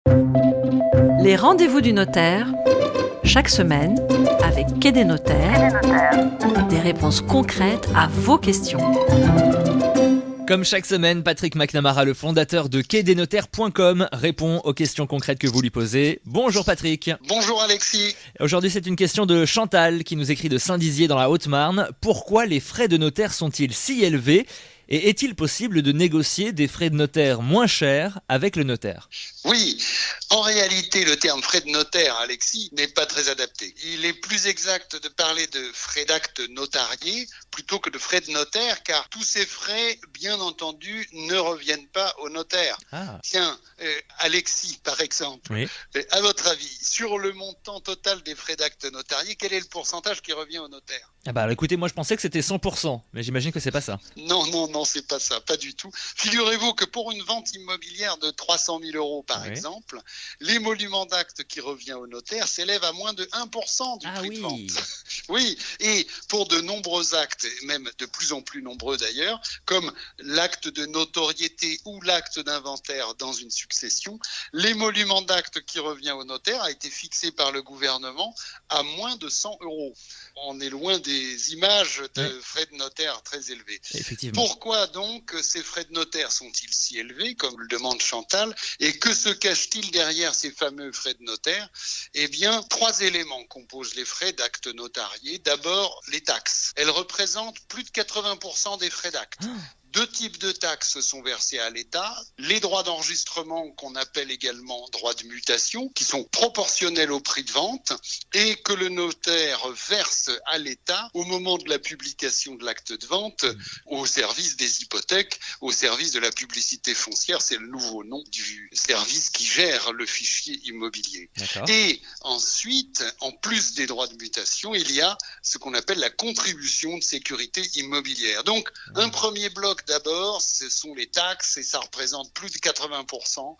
Les rendez-vous du notaire, chaque semaine, avec Quai des notaires, des réponses concrètes à vos questions. Comme chaque semaine, Patrick McNamara, le fondateur de quai-des-notaires.com, répond aux questions concrètes que vous lui posez. Bonjour Patrick. Bonjour Alexis. Aujourd'hui, c'est une question de Chantal qui nous écrit de Saint-Dizier dans la Haute-Marne. Pourquoi les frais de notaire sont-ils si élevés ? Et est-il possible de négocier des frais de notaire moins chers avec le notaire ? Oui, en réalité, le terme frais de notaire, Alexis, n'est pas très adapté. Il est plus exact de parler de frais d'acte notariés plutôt que de frais de notaire, car tous ces frais, bien entendu, ne reviennent pas au notaire. Ah. Tiens, Alexis, par exemple, Oui. À votre avis, sur le montant total des frais d'acte notariés, quel est le pourcentage qui revient au notaire ? Ah bah écoutez, moi je pensais que c'était 100%, mais j'imagine que c'est pas ça. Non, c'est pas ça, pas du tout. Figurez-vous que pour une vente immobilière de 300 000 euros, par exemple, l'émolument d'acte qui revient au notaire s'élève à moins de 1% du prix de vente. Oui, et pour de nombreux actes, et même de plus en plus nombreux d'ailleurs, comme l'acte de notoriété ou l'acte d'inventaire dans une succession, l'émolument d'acte qui revient au notaire a été fixé par le gouvernement à moins de 100 euros. On est loin des images de frais de notaire très élevés. Effectivement. Pourquoi donc ces frais de notaire sont-ils si élevés, comme le demande Chantal, et que se cache-t-il derrière ces fameux frais de notaire ? Eh bien, 3 éléments composent les frais d'acte notariés. D'abord, les taxes. Elles représentent plus de 80% des frais d'acte. 2 types de taxes sont versées à l'État. Les droits d'enregistrement, qu'on appelle également droits de mutation, qui sont proportionnels au prix de vente et que le notaire verse à l'État au moment de la publication de l'acte de vente au service des hypothèques, au service de la publicité foncière. C'est le nouveau nom du service qui gère le fichier immobilier. D'accord. Et ensuite, en plus des droits de mutation, il y a ce qu'on appelle la contribution de sécurité immobilière. Donc, un premier bloc d'abord, ce sont les taxes et ça représente plus de 80%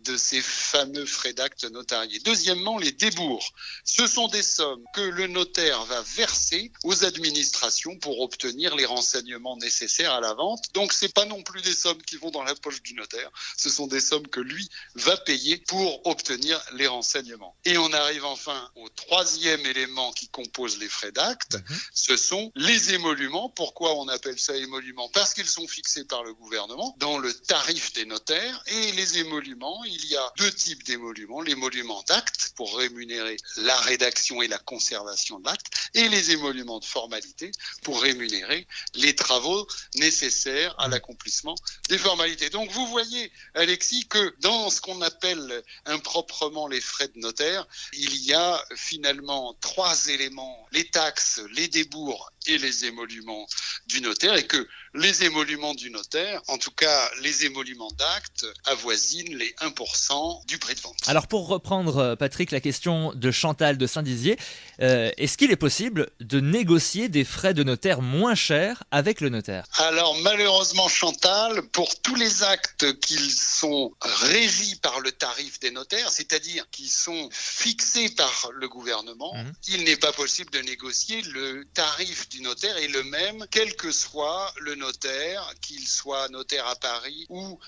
de ces fameux frais d'acte notariés. Deuxièmement, les débours. Ce sont des sommes que le notaire va verser aux administrations pour obtenir les renseignements nécessaires à la vente. Donc, c'est pas non plus des sommes qui vont dans la poche du notaire. Ce sont des sommes que lui va payer pour obtenir les renseignements. Et on arrive enfin au 3e élément qui compose les frais d'acte. Ce sont les émoluments. Pourquoi on appelle ça émoluments ? Parce qu'ils sont fixés par le gouvernement dans le tarif des notaires. Et les émoluments, il y a 2 types d'émoluments. L'émolument d'acte pour rémunérer la rédaction et la conservation de l'acte et les émoluments de formalité pour rémunérer les travaux nécessaires à l'accomplissement des formalités. Donc vous voyez, Alexis, que dans ce qu'on appelle improprement les frais de notaire, il y a finalement 3 éléments, les taxes, les débours et les émoluments du notaire, et que les émoluments du notaire, en tout cas les émoluments d'acte, avoisinent les 1% du prix de vente. Alors pour reprendre, Patrick, la question de Chantal de Saint-Dizier, est-ce qu'il est possible de négocier des frais de notaire moins chers avec le notaire ? Alors malheureusement, Chantal, pour tous les actes qui sont régis par le tarif des notaires, c'est-à-dire qui sont fixés par le gouvernement, il n'est pas possible de négocier. Le tarif du notaire est le même, quel que soit le notaire, qu'il soit notaire à Paris ou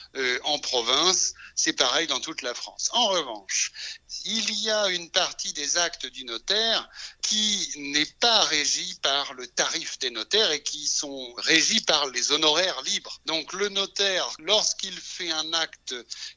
en province. C'est pareil dans toute la France. En revanche, il y a une partie des actes du notaire qui n'est pas régie par le tarif des notaires et qui sont régis par les honoraires libres. Donc le notaire, lorsqu'il fait un acte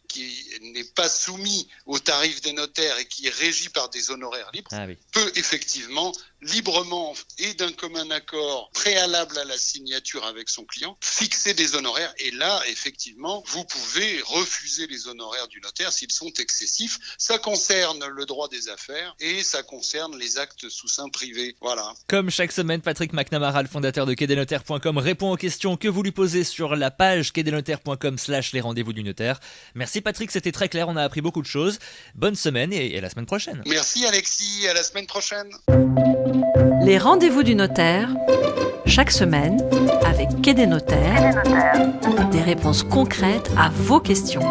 qui n'est pas soumis au tarif des notaires et qui est régi par des honoraires libres, peut effectivement librement et d'un commun accord préalable à la signature avec son client, fixer des honoraires. Et là, effectivement, vous pouvez refuser les honoraires du notaire s'ils sont excessifs. Ça concerne le droit des affaires et ça concerne les actes sous seing privé. Voilà. Comme chaque semaine, Patrick McNamara, le fondateur de quai-des-notaires.com, répond aux questions que vous lui posez sur la page quai-des-notaires.com/les rendez-vous du notaire. Merci Patrick, c'était très clair, on a appris beaucoup de choses. Bonne semaine et à la semaine prochaine. Merci Alexis, à la semaine prochaine. Les rendez-vous du notaire, chaque semaine, avec Quai des notaires, des réponses concrètes à vos questions.